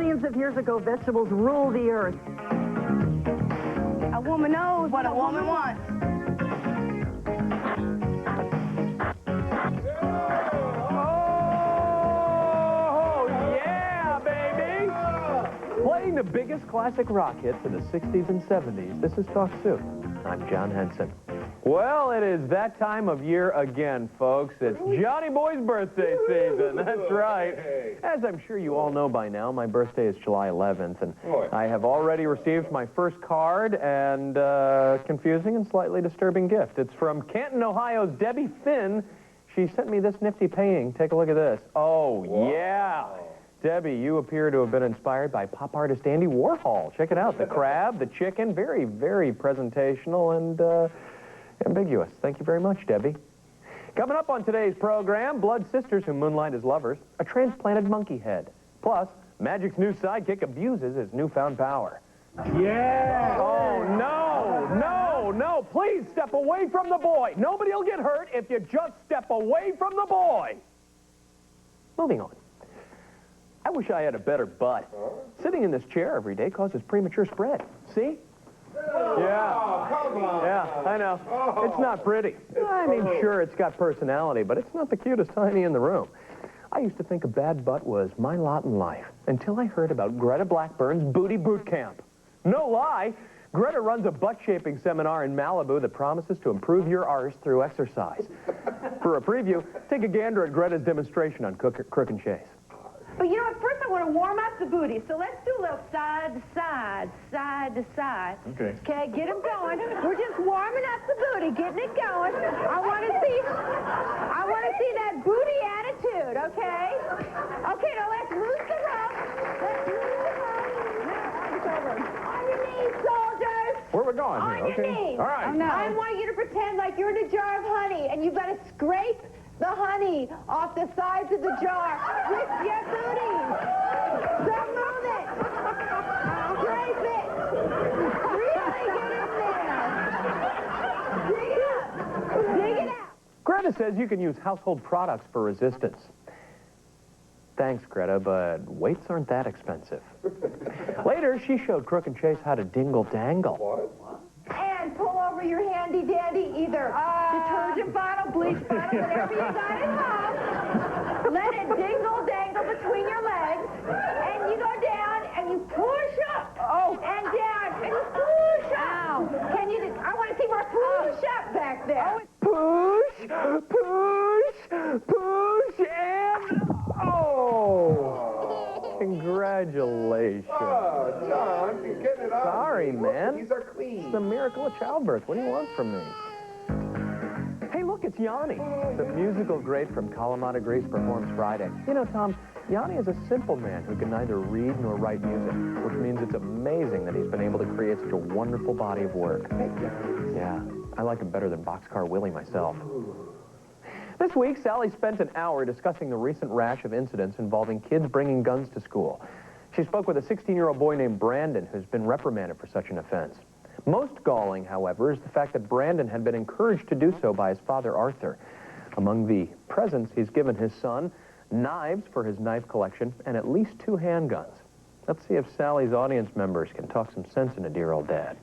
Millions of years ago, vegetables ruled the earth. A woman knows what a woman wants. Oh, yeah, baby! Playing the biggest classic rock hits of the 60s and 70s, this is Talk Soup. I'm John Henson. Well, it is that time of year again, folks. It's Johnny Boy's birthday season. That's right. As I'm sure you all know by now, my birthday is July 11th, and I have already received my first card and confusing and slightly disturbing gift. It's from Canton, Ohio's Debbie Finn. She sent me this nifty painting. Take a look at this. Oh, yeah. Debbie, you appear to have been inspired by pop artist Andy Warhol. Check it out. The crab, the chicken, very, very presentational and ambiguous. Thank you very much, Debbie. Coming up on today's program, blood sisters who moonlight as lovers, a transplanted monkey head. Plus, Magic's new sidekick abuses his newfound power. Yeah! Oh, no, no, no. Please step away from the boy. Nobody will get hurt if you just step away from the boy. Moving on. I wish I had a better butt. Sitting in this chair every day causes premature spread. See? Yeah. Oh, come on. Yeah, I know. It's not pretty. I mean, sure, it's got personality, but it's not the cutest hiney in the room. I used to think a bad butt was my lot in life until I heard about Greta Blackburn's Booty Boot Camp. No lie, Greta runs a butt-shaping seminar in Malibu that promises to improve your arse through exercise. For a preview, take a gander at Greta's demonstration on Crook and Chase. But you know what? First I want to warm up the booty. So let's do a little side to side, side to side. Okay. Okay, get them going. We're just warming up the booty, getting it going. I want to see that booty attitude, okay? Okay, now let's loose the rope. Let's loose the rope. Now, it's over. On your knees, soldiers. Where we going On here? your Okay. knees. All right. Oh, no. I want you to pretend like you're in a jar of honey, and you've got to scrape the honey off the sides of the jar with your booty. So move it. Scrape it. Really get in there. Dig it up. Dig it out. Greta says you can use household products for resistance. Thanks, Greta, but weights aren't that expensive. Later, she showed Crook and Chase how to dingle-dangle. What? And pull over your handy-dandy, either detergent bottle, bleach bottle, whatever you got at home. Let it dingle-dangle between your legs, and you go down, and you push up, and down, and you push up. Ow. Can you, I want to see more push up back there. Push, and... Oh! Congratulations. Oh, John, you're getting it out. Sorry, man. These are clean. It's the miracle of childbirth. What do you want from me? Hey, look, it's Yanni. The musical great from Kalamata, Greece performs Friday. You know, Tom, Yanni is a simple man who can neither read nor write music, which means it's amazing that he's been able to create such a wonderful body of work. Yeah, I like him better than Boxcar Willie myself. This week, Sally spent an hour discussing the recent rash of incidents involving kids bringing guns to school. She spoke with a 16-year-old boy named Brandon, who's been reprimanded for such an offense. Most galling, however, is the fact that Brandon had been encouraged to do so by his father, Arthur. Among the presents he's given his son, knives for his knife collection, and at least 2 handguns. Let's see if Sally's audience members can talk some sense into dear old dad.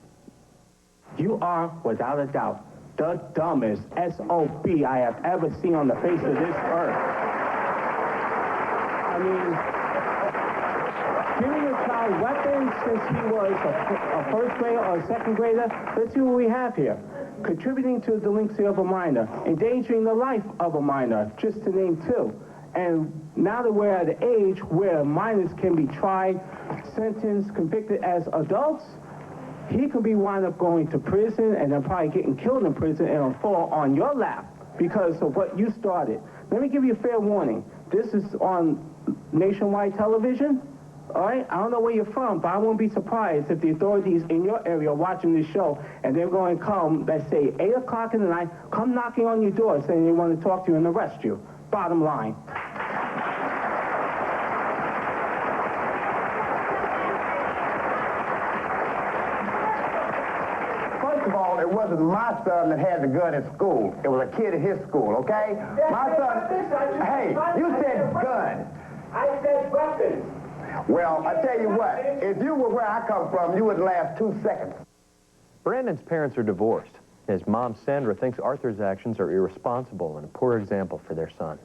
You are, without a doubt, the dumbest SOB I have ever seen on the face of this earth. I mean, giving a child weapons since he was a first grader or a second grader, let's see what we have here. Contributing to the delinquency of a minor, endangering the life of a minor, just to name 2. And now that we're at an age where minors can be tried, sentenced, convicted as adults, he could be wound up going to prison and then probably getting killed in prison, and it'll fall on your lap because of what you started. Let me give you a fair warning. This is on nationwide television, all right? I don't know where you're from, but I won't be surprised if the authorities in your area are watching this show and they're going to come, let's say, 8 o'clock in the night, come knocking on your door saying they want to talk to you and arrest you. Bottom line. First of all, it wasn't my son that had the gun at school. It was a kid at his school, okay? My son... Hey, you said gun. I said weapons. Well, I tell you what, if you were where I come from, you wouldn't last 2 seconds. Brandon's parents are divorced. His mom, Sandra, thinks Arthur's actions are irresponsible and a poor example for their son.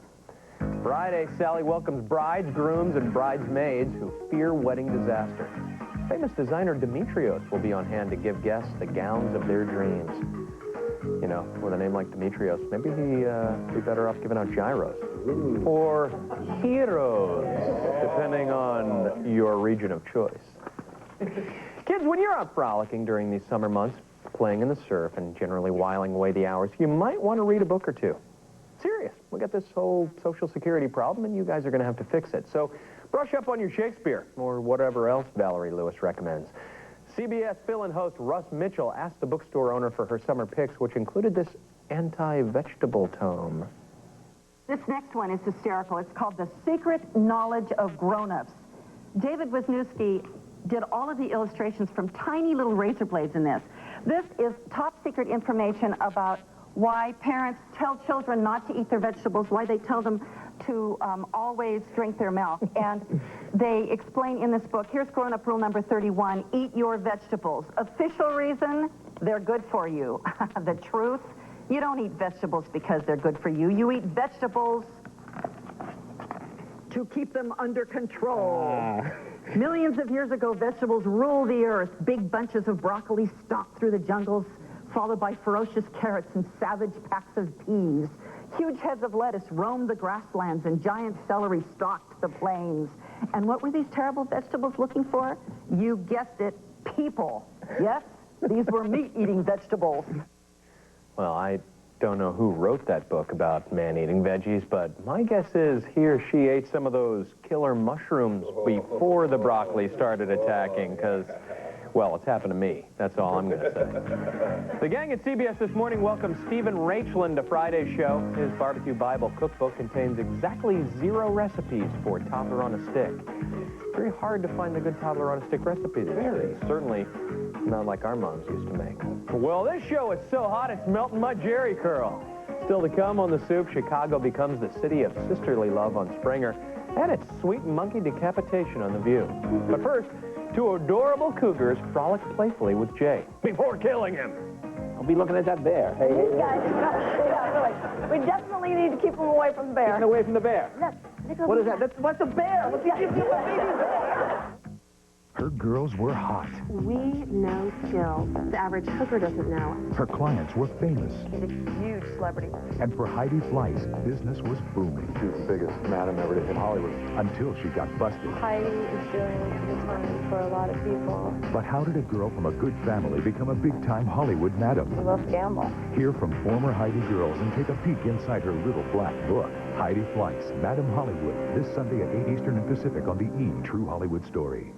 Friday, Sally welcomes brides, grooms, and bridesmaids who fear wedding disaster. Famous designer Demetrios will be on hand to give guests the gowns of their dreams. You know, with a name like Demetrios, maybe he'd be better off giving out gyros. Or heroes, depending on your region of choice. Kids, when you're out frolicking during these summer months, playing in the surf and generally whiling away the hours, you might want to read a book or two. Serious. We got this whole Social Security problem, and you guys are going to have to fix it. So brush up on your Shakespeare, or whatever else Valerie Lewis recommends. CBS fill-in host Russ Mitchell asked the bookstore owner for her summer picks, which included this anti-vegetable tome. This next one is hysterical. It's called The Secret Knowledge of Grown-Ups. David Wisniewski did all of the illustrations from tiny little razor blades in this. This is top secret information about why parents tell children not to eat their vegetables, why they tell them to always drink their milk. And they explain in this book, here's grown-up rule number 31, eat your vegetables. Official reason, they're good for you. The truth, you don't eat vegetables because they're good for you. You eat vegetables to keep them under control. Millions of years ago, vegetables ruled the earth. Big bunches of broccoli stalked through the jungles, followed by ferocious carrots and savage packs of peas. Huge heads of lettuce roamed the grasslands, and giant celery stalked the plains. And what were these terrible vegetables looking for? You guessed it, people. Yes, these were meat-eating vegetables. Well, I don't know who wrote that book about man-eating veggies, but my guess is he or she ate some of those killer mushrooms before the broccoli started attacking, because, well, it's happened to me. That's all I'm going to say. The gang at CBS this morning welcomes Stephen Rachland to Friday's show. His Barbecue Bible cookbook contains exactly 0 recipes for toddler on a stick. Very hard to find the good toddler on a stick recipe these days. Certainly not like our moms used to make. Well, this show is so hot it's melting my Jerry curl. Still to come on The Soup, Chicago becomes the city of sisterly love on Springer, and it's sweet monkey decapitation on The View. But first, 2 adorable cougars frolic playfully with Jay before killing him. I'll be looking at that bear. Hey, These guys, really. We definitely need to keep them away from the bear. Get away from the bear. Look, What is that? What's a bear? What's Her girls were hot. We know skill the average hooker doesn't know. Her clients were famous. He's a huge celebrity. And for Heidi Fleiss, business was booming. She was the biggest madam ever to hit Hollywood. Until she got busted. Heidi is doing the time for a lot of people. But how did a girl from a good family become a big-time Hollywood madam? I love gamble. Hear from former Heidi girls and take a peek inside her little black book. Heidi Fleiss, Madam Hollywood, this Sunday at 8 Eastern and Pacific on the E! True Hollywood Story.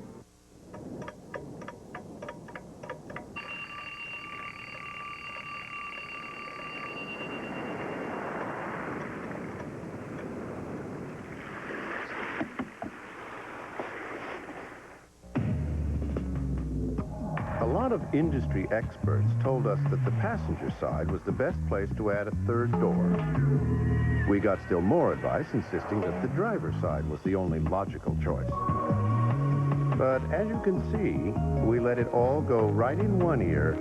A lot of industry experts told us that the passenger side was the best place to add a third door. We got still more advice insisting that the driver's side was the only logical choice. But as you can see, we let it all go right in one ear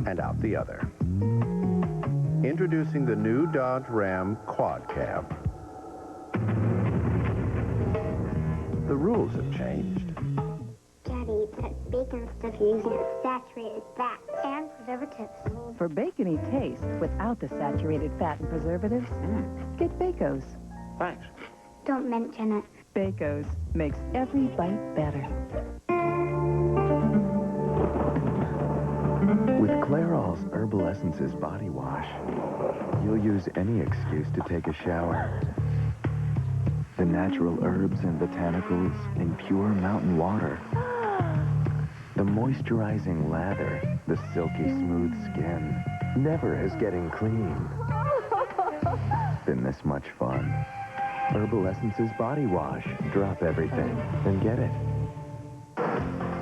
and out the other. Introducing the new Dodge Ram Quad Cab. The rules have changed. Daddy, that bacon stuff you're using is saturated fat and preservatives. For bacony taste without the saturated fat and preservatives, get Bacos. Thanks. Don't mention it. Bacos makes every bite better. With Clairol's Herbal Essences body wash, you'll use any excuse to take a shower. The natural herbs and botanicals in pure mountain water. The moisturizing lather, the silky smooth skin. Never has getting clean been this much fun. Herbal Essences body wash. Drop everything and get it.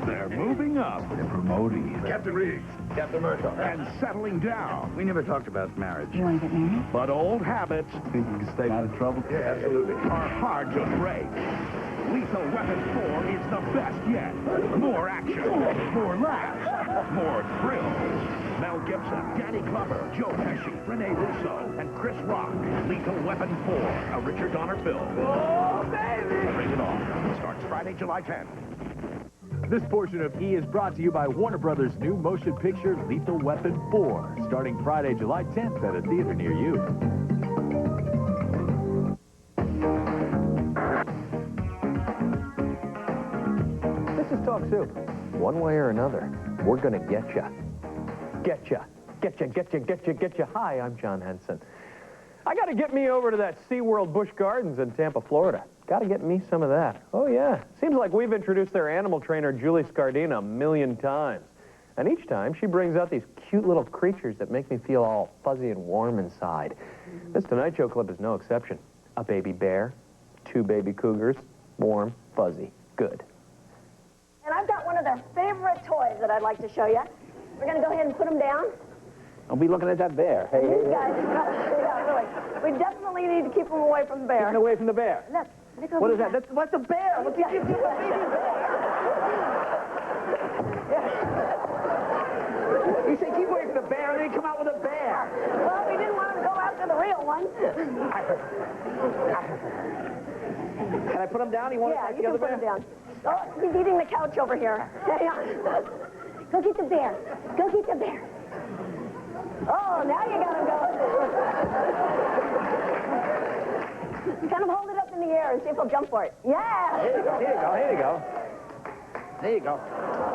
They're moving up. They're promoting. Captain Riggs. Captain Murtaugh. And settling down. We never talked about marriage. You want to get married? But old habits Think you can stay out of trouble? Yeah, absolutely. are hard to break. Lethal Lethal Weapon 4 is the best yet. More action, more laughs, more thrills. Mel Gibson, Danny Glover, Joe Pesci, Rene Russo, and Chris Rock. Lethal Weapon 4, a Richard Donner film. Oh, baby! Rated R. Starts Friday, July 10th. This portion of E! is brought to you by Warner Brothers' new motion picture, Lethal Weapon 4, starting Friday, July 10th at a theater near you. This is Talk Soup. One way or another, we're gonna get ya. Get ya. Get ya, get ya, get ya, get ya. Hi, I'm John Henson. I gotta get me over to that SeaWorld Busch Gardens in Tampa, Florida. Gotta get me some of that. Oh, yeah. Seems like we've introduced their animal trainer, Julie Scardina, a million times. And each time, she brings out these cute little creatures that make me feel all fuzzy and warm inside. This Tonight Show clip is no exception. A baby bear, 2 baby cougars, warm, fuzzy, good. And I've got one of their favorite toys that I'd like to show you. We're going to go ahead and put them down. I'll be looking at that bear. Hey, These guys, yeah, really. We definitely need to keep them away from the bear. Keep away from the bear. Look, look over What is there. that? What's a bear? What's a baby bear? You say keep away from the bear, and then you come out with a bear. Well, we didn't want to go after the real one. Can I put him down? You want Yeah, to you the can other put him bear? down. Oh, he's eating the couch over here. Hang on. Go get the bear. Go get the bear. Oh, now you got him going. Kind of hold it up in the air and see if he'll jump for it. Yeah. Here you go, here you go, here you go. There you go.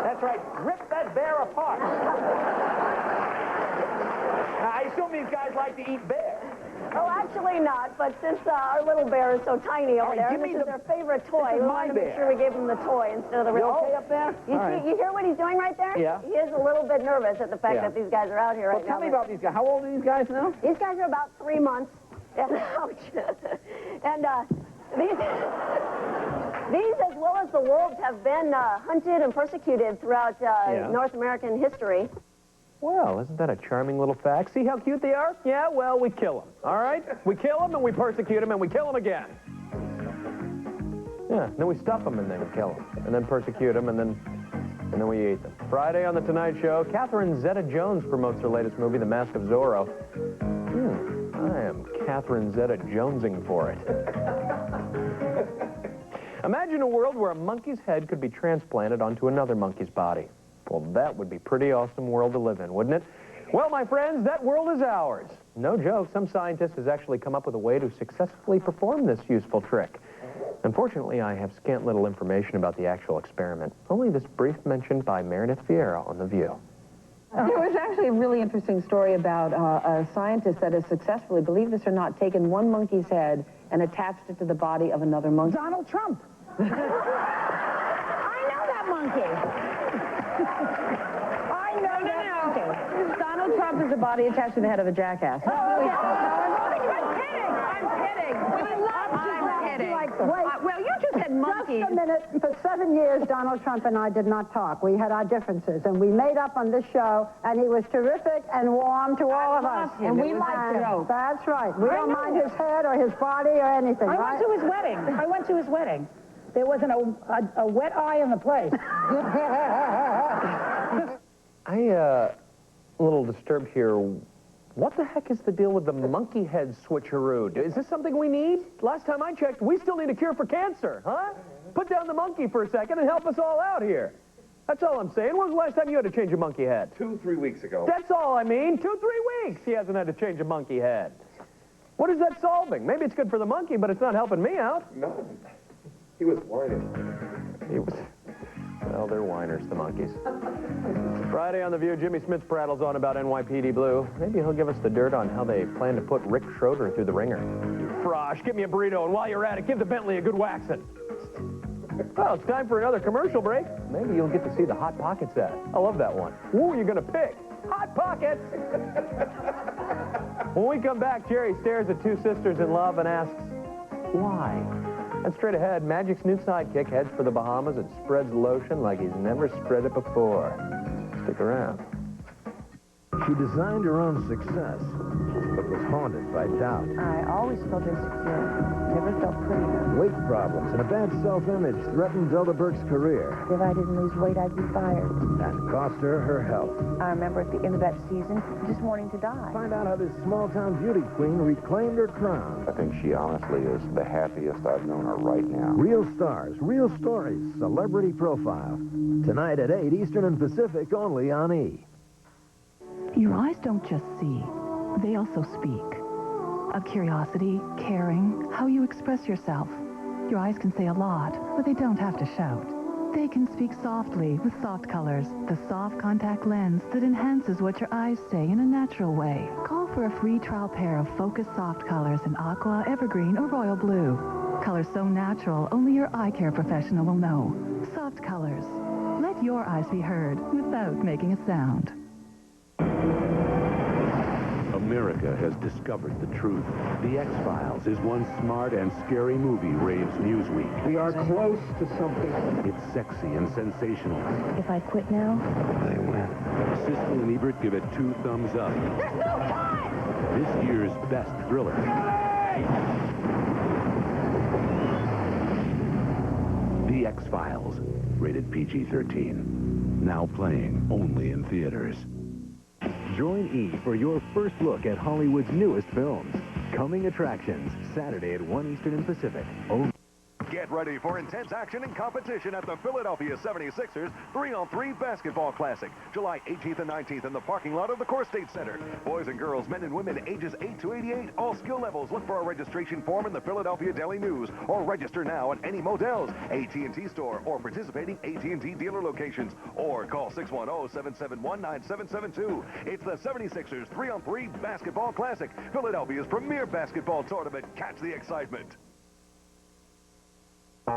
That's right. Rip that bear apart. Now, I assume these guys like to eat bears. Oh, actually not, but since our little bear is so tiny over there, this is their favorite toy. We wanted to make sure we gave him the toy instead of the real. You okay up there? You hear what he's doing right there? Yeah. He is a little bit nervous at the fact that these guys are out here right now. Tell me about these guys. How old are these guys now? These guys are about 3 months. And, ouch. And these, as well as the wolves, have been hunted and persecuted throughout North American history. Well, isn't that a charming little fact? See how cute they are? Yeah, well, we kill them, all right? We kill them, and we persecute them, and we kill them again. Yeah, then we stuff them, and then we kill them, and then persecute them, and then we eat them. Friday on The Tonight Show, Catherine Zeta-Jones promotes her latest movie, The Mask of Zorro. I am Catherine Zeta-Jonesing for it. Imagine a world where a monkey's head could be transplanted onto another monkey's body. Well, that would be a pretty awesome world to live in, wouldn't it? Well, my friends, that world is ours. No joke, some scientist has actually come up with a way to successfully perform this useful trick. Unfortunately, I have scant little information about the actual experiment. Only this brief mention by Meredith Vieira on The View. There was actually a really interesting story about a scientist that has successfully, believe this or not, taken one monkey's head and attached it to the body of another monkey. Donald Trump. I know that monkey. I know that monkey. Donald Trump is the body attached to the head of a jackass. I'm kidding. We love Well, you just said monkey. Just a minute. For 7 years, Donald Trump and I did not talk. We had our differences, and we made up on this show, and he was terrific and warm to all of us. And we liked him. That's right. We don't mind his head or his body or anything, I right? went to his wedding. I went to his wedding. There wasn't a wet eye in the place. A little disturbed here. What the heck is the deal with the monkey head switcheroo? Is this something we need? Last time I checked, we still need a cure for cancer, huh? Put down the monkey for a second and help us all out here. That's all I'm saying. When was the last time you had to change a monkey head? 2-3 weeks ago. That's all I mean. 2-3 weeks he hasn't had to change a monkey head. What is that solving? Maybe it's good for the monkey, but it's not helping me out. No. He was whining. He was... Well, they're whiners, the monkeys. Friday on The View, Jimmy Smith prattles on about NYPD Blue. Maybe he'll give us the dirt on how they plan to put Rick Schroeder through the ringer. Frosh, give me a burrito, and while you're at it, give the Bentley a good waxing. Well, it's time for another commercial break. Maybe you'll get to see the Hot Pockets ad. I love that one. Who are you going to pick? Hot Pockets! When we come back, Jerry stares at two sisters in love and asks, why? And straight ahead, Magic's new sidekick heads for the Bahamas and spreads lotion like he's never spread it before. Stick around. She designed her own success, but was haunted by doubt. I always felt insecure. Never felt pretty enough. Weight problems and a bad self-image threatened Zelda Burke's career. If I didn't lose weight, I'd be fired. That cost her health. I remember at the end of that season, just wanting to die. Find out how this small-town beauty queen reclaimed her crown. I think she honestly is the happiest I've known her right now. Real stars, real stories, celebrity profile. Tonight at 8 Eastern and Pacific, only on E! Your eyes don't just see, they also speak. Of curiosity, caring, how you express yourself. Your eyes can say a lot, but they don't have to shout. They can speak softly with soft colors, the soft contact lens that enhances what your eyes say in a natural way. Call for a free trial pair of Focus Soft Colors in aqua, evergreen, or royal blue. Colors so natural, only your eye care professional will know. Soft Colors. Let your eyes be heard without making a sound. America has discovered the truth. The X-Files is one smart and scary movie, raves Newsweek. We are close to something. It's sexy and sensational. If I quit now, They win. Siskel and Ebert give it 2 thumbs up. There's no time! This year's best thriller. The X-Files, rated PG-13. Now playing only in theaters. Join E! for your first look at Hollywood's newest films. Coming attractions, Saturday at 1 Eastern and Pacific. Get ready for intense action and competition at the Philadelphia 76ers 3-on-3 Basketball Classic, July 18th and 19th in the parking lot of the Core State Center. Boys and girls, men and women, ages 8 to 88, all skill levels. Look for a registration form in the Philadelphia Daily News or register now at any Modell's, AT&T store, or participating AT&T dealer locations, or call 610-771-9772. It's the 76ers 3-on-3 Basketball Classic, Philadelphia's premier basketball tournament. Catch the excitement. We're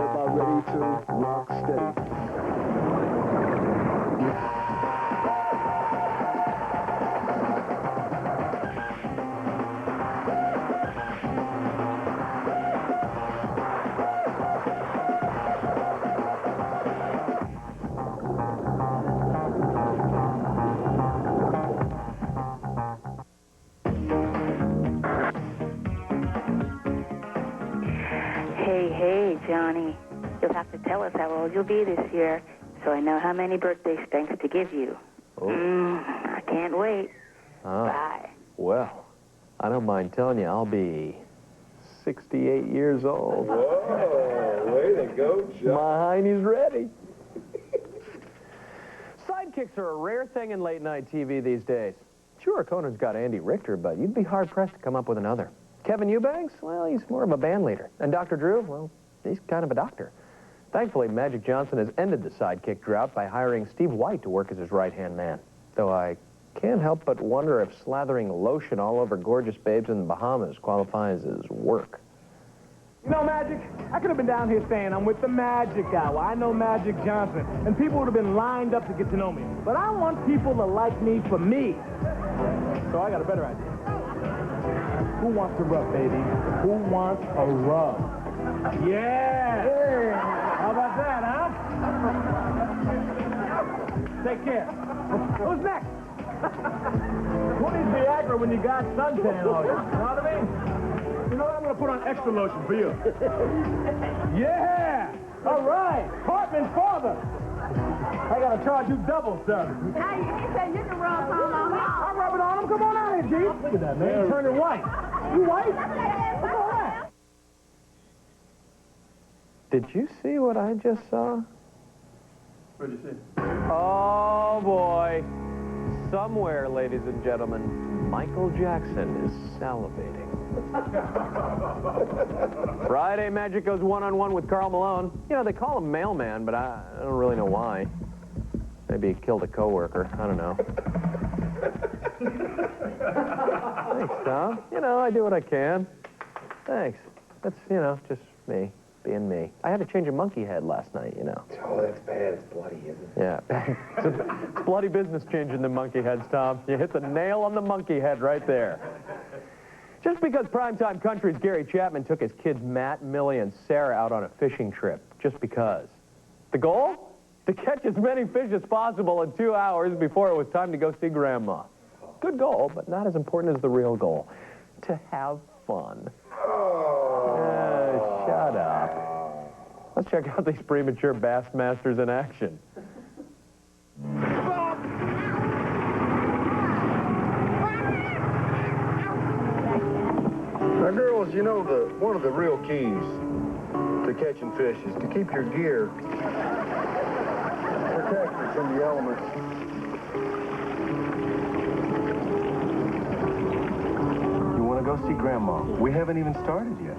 about ready to rock steady. Hey, Johnny. You'll have to tell us how old you'll be this year, so I know how many birthday spanks to give you. Oh. I can't wait. Oh. Bye. Well, I don't mind telling you, I'll be 68 years old. Whoa, way to go, John. My hiney's ready. Sidekicks are a rare thing in late-night TV these days. Sure, Conan's got Andy Richter, but you'd be hard-pressed to come up with another. Kevin Eubanks, well, he's more of a band leader. And Dr. Drew, well, he's kind of a doctor. Thankfully, Magic Johnson has ended the sidekick drought by hiring Steve White to work as his right-hand man. Though I can't help but wonder if slathering lotion all over gorgeous babes in the Bahamas qualifies as work. You know, Magic, I could have been down here saying I'm with the Magic Hour. I know Magic Johnson, and people would have been lined up to get to know me. But I want people to like me for me. So I got a better idea. Who wants to rub, baby? Who wants a rub? Yeah! How about that, huh? Take care. Who's next? Who needs Viagra when you got suntan on you? You know what I mean? You know what? I'm going to put on extra lotion for you. Yeah! All right. Hartman's father. I got to charge you double, sir. Hey, he said you can rub some on me. I'll rub it on him. Come on out here, G. Look at that, man. He's turning white. You white? Come on. Did you see what I just saw? What'd you see? Oh, boy. Somewhere, ladies and gentlemen, Michael Jackson is salivating. Friday, Magic goes one-on-one with Karl Malone. You know, they call him Mailman, but I don't really know why. Maybe he killed a coworker. I don't know. Thanks, Tom. You know, I do what I can. Thanks. That's, you know, just me, being me. I had to change a monkey head last night, you know. Oh, that's bad. It's bloody, isn't it? Yeah. It's bloody business changing the monkey heads, Tom. You hit the nail on the monkey head right there. Just because Primetime Country's Gary Chapman took his kids Matt, Millie, and Sarah out on a fishing trip. Just because. The goal? to catch as many fish as possible in 2 hours before it was time to go see Grandma. Good goal, but not as important as the real goal, to have fun. Shut up. Let's check out these premature bass masters in action. Now, girls, you know, one of the real keys to catching fish is to keep your gear protected from the elements. You want to go see Grandma? We haven't even started yet.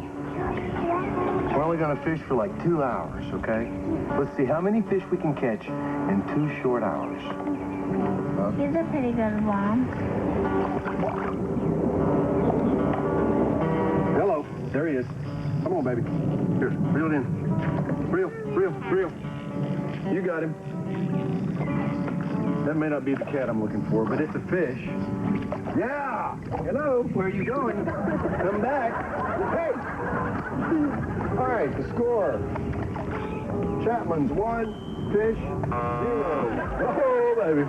We're only going to fish for like 2 hours, okay? Let's see how many fish we can catch in 2 short hours. He's a pretty good mom. Hello, there he is. Come on, baby. Here, reel it in. Reel. You got him. That may not be the cat I'm looking for, but it's a fish. Yeah! Hello, where are you going? Come back. Hey! All right, the score. Chapman's 1, fish 0. Oh, baby.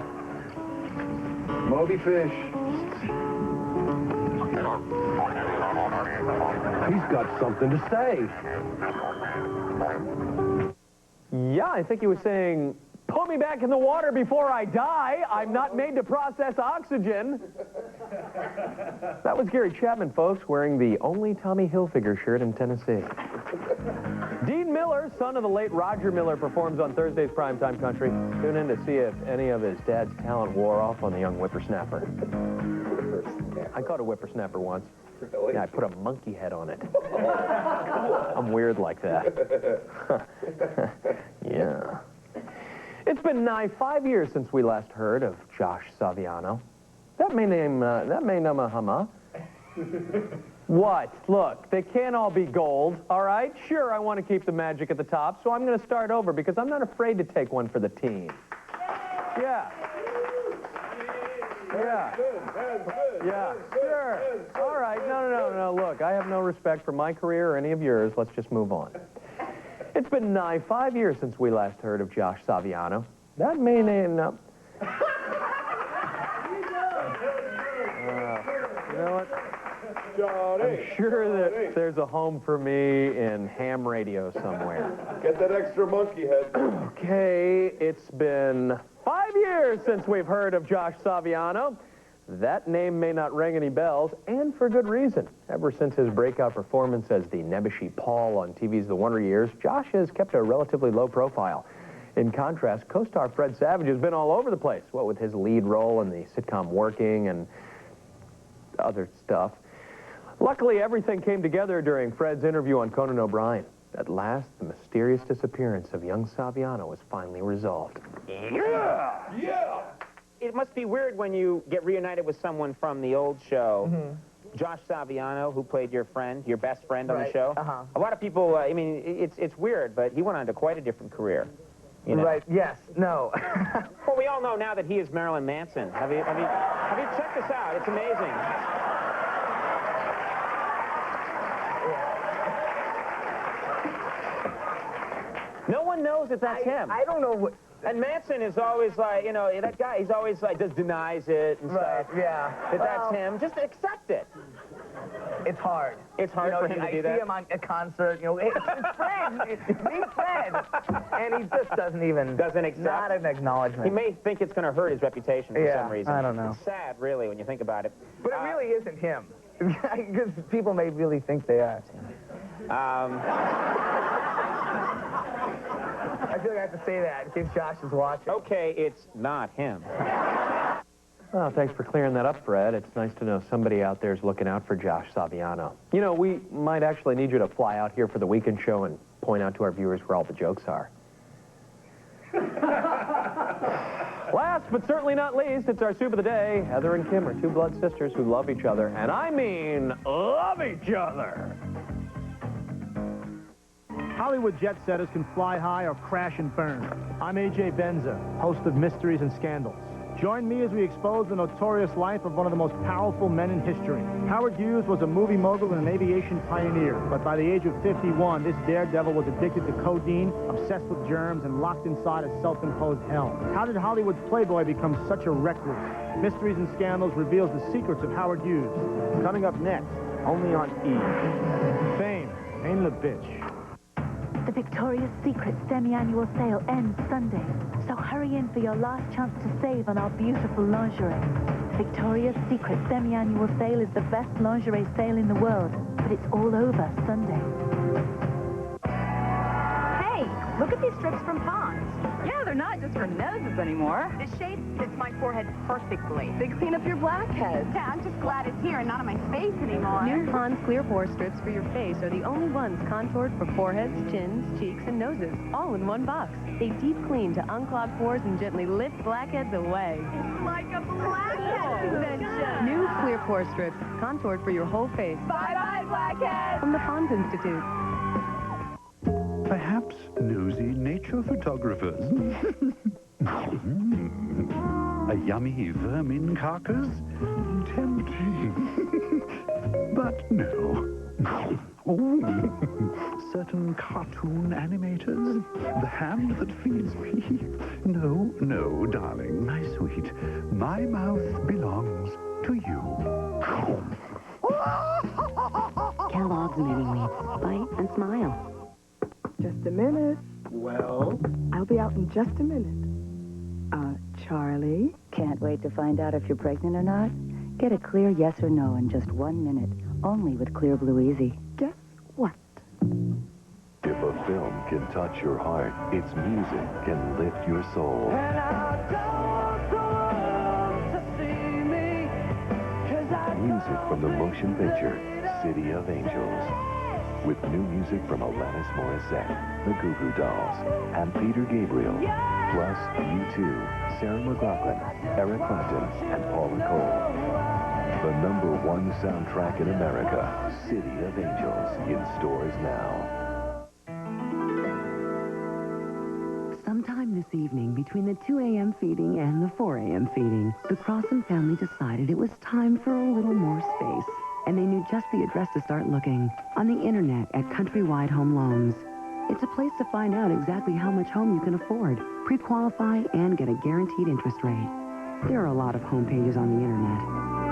Moby fish. He's got something to say. Yeah, I think he was saying, put me back in the water before I die. I'm not made to process oxygen. That was Gary Chapman, folks, wearing the only Tommy Hilfiger shirt in Tennessee. Dean Miller, son of the late Roger Miller, performs on Thursday's Primetime Country. Tune in to see if any of his dad's talent wore off on the young whippersnapper. I caught a whippersnapper once. Really? Yeah, I put a monkey head on it. I'm weird like that. Yeah. It's been nigh 5 years since we last heard of Josh Saviano. That may name a humma. What? Look, they can't all be gold, all right? Sure, I want to keep the magic at the top, so I'm going to start over because I'm not afraid to take one for the team. Yeah. Yeah. Yeah, sure. All right, no. Look, I have no respect for my career or any of yours. Let's just move on. It's been nigh 5 years since we last heard of Josh Saviano. That may name... You know what? I'm sure that there's a home for me in ham radio somewhere. Get that extra monkey head. Okay, it's been 5 years since we've heard of Josh Saviano. That name may not ring any bells, and for good reason. Ever since his breakout performance as the Nebuchadnezzar Paul on TV's The Wonder Years, Josh has kept a relatively low profile. In contrast, co-star Fred Savage has been all over the place, what with his lead role in the sitcom Working and other stuff. Luckily, everything came together during Fred's interview on Conan O'Brien. At last, the mysterious disappearance of young Saviano was finally resolved. Yeah! Yeah! It must be weird when you get reunited with someone from the old show. Mm-hmm. Josh Saviano, who played your friend, your best friend on the show. Uh-huh. A lot of people, I mean, it's weird, but he went on to quite a different career. You know? Right, yes, no. Well, we all know now that he is Marilyn Manson. Have you checked this out? It's amazing. No one knows that that's him. I don't know what... And Manson is always like, you know, that guy, he's always like, just denies it and stuff. Yeah. That's him. Just accept it. It's hard. It's hard for him to do that. I see him on a concert, you know, it's Fred, meet Fred. And he just doesn't even... Doesn't accept. Not an acknowledgement. He may think it's going to hurt his reputation for some reason. I don't know. It's sad, really, when you think about it. But it really isn't him. Because people may really think they are. I feel like I have to say that in case Josh is watching. Okay, it's not him. Well, thanks for clearing that up, Fred. It's nice to know somebody out there is looking out for Josh Saviano. You know, we might actually need you to fly out here for the weekend show and point out to our viewers where all the jokes are. Last but certainly not least, it's our soup of the day. Heather and Kim are two blood sisters who love each other, and I mean love each other. Hollywood jet setters can fly high or crash and burn. I'm A.J. Benza, host of Mysteries and Scandals. Join me as we expose the notorious life of one of the most powerful men in history. Howard Hughes was a movie mogul and an aviation pioneer, but by the age of 51, this daredevil was addicted to codeine, obsessed with germs, and locked inside a self-imposed hell. How did Hollywood's playboy become such a recluse? Mysteries and Scandals reveals the secrets of Howard Hughes. Coming up next, only on E! Fame ain't a bitch. The Victoria's Secret semi-annual sale ends Sunday, so hurry in for your last chance to save on our beautiful lingerie. Victoria's Secret semi-annual sale is the best lingerie sale in the world, but it's all over Sunday. Hey, look at these strips from Pond's. Yeah, they're not just for noses anymore. This shade fits my forehead perfectly. They clean up your blackheads. Yeah, I'm just glad it's here and not on my face anymore. New Pond's Clear Pore Strips for your face are the only ones contoured for foreheads, chins, cheeks, and noses, all in one box. They deep clean to unclog pores and gently lift blackheads away. It's like a blackhead convention. New Clear Pore Strips, contoured for your whole face. Bye-bye, blackhead. From the Pond's Institute. Perhaps nosy nature photographers. A yummy vermin carcass? Tempting. But no. Certain cartoon animators? The hand that feeds me? No, no, darling, my sweet. My mouth belongs to you. Kellogg's Mini Wheats. Bite and smile. Just a minute. Well? I'll be out in just a minute. Charlie? Can't wait to find out if you're pregnant or not? Get a clear yes or no in just 1 minute. Only with Clear Blue Easy. Guess what? If a film can touch your heart, its music can lift your soul. Music from the motion picture, City of Angels. With new music from Alanis Morissette, the Goo Goo Dolls, and Peter Gabriel, plus U2, Sarah McLachlan, Eric Clapton, and Paula Cole. The #1 soundtrack in America, City of Angels, in stores now. Sometime this evening, between the 2 a.m. feeding and the 4 a.m. feeding, the Crossan family decided it was time for a little more space. And they knew just the address to start looking, on the internet at Countrywide Home Loans. It's a place to find out exactly how much home you can afford, pre-qualify, and get a guaranteed interest rate. There are a lot of home pages on the internet.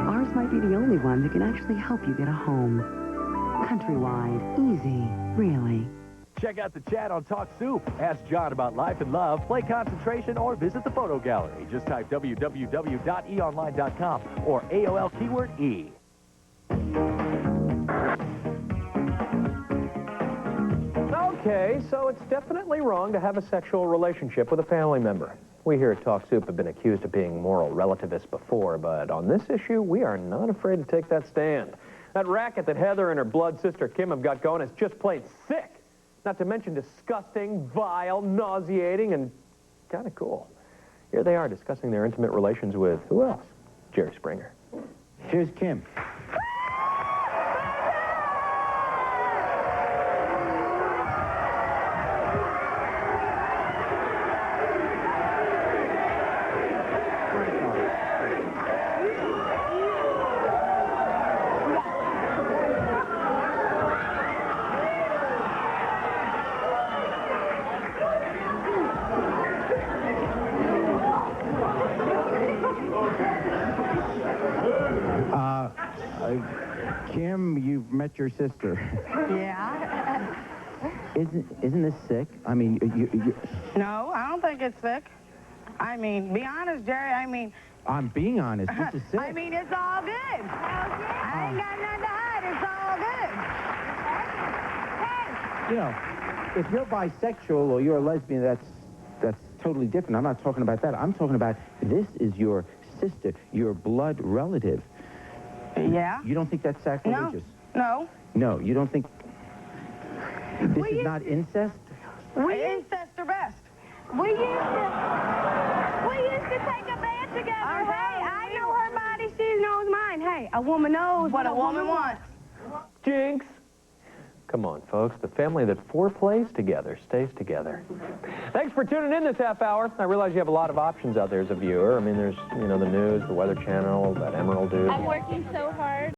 Ours might be the only one that can actually help you get a home. Countrywide. Easy. Really. Check out the chat on Talk Soup. Ask John about life and love, play concentration, or visit the photo gallery. Just type www.eonline.com or AOL keyword E. Okay, so it's definitely wrong to have a sexual relationship with a family member. We here at Talk Soup have been accused of being moral relativists before, but on this issue, we are not afraid to take that stand. That racket that Heather and her blood sister Kim have got going is just plain sick. Not to mention disgusting, vile, nauseating, and kind of cool. Here they are discussing their intimate relations with, who else? Jerry Springer. Here's Kim. Kim, you've met your sister. Yeah. Isn't this sick? I mean, you... No, I don't think it's sick. I mean, be honest, Jerry. I mean... I'm being honest. This is sick. I mean, it's all good. I ain't got nothing to hide. It's all good. You know, if you're bisexual or you're a lesbian, that's totally different. I'm not talking about that. I'm talking about this is your sister, your blood relative. Yeah. You don't think that's sacrilegious? No. No, you don't think... This is not incest? Incest or best. We used to take a bath together. Hey, I know her body, she knows mine. Hey, a woman knows what a woman wants. Jinx. Come on, folks. The family that foreplays together stays together. Thanks for tuning in this half hour. I realize you have a lot of options out there as a viewer. I mean, there's, you know, the news, the Weather Channel, that Emerald dude. I'm working so hard.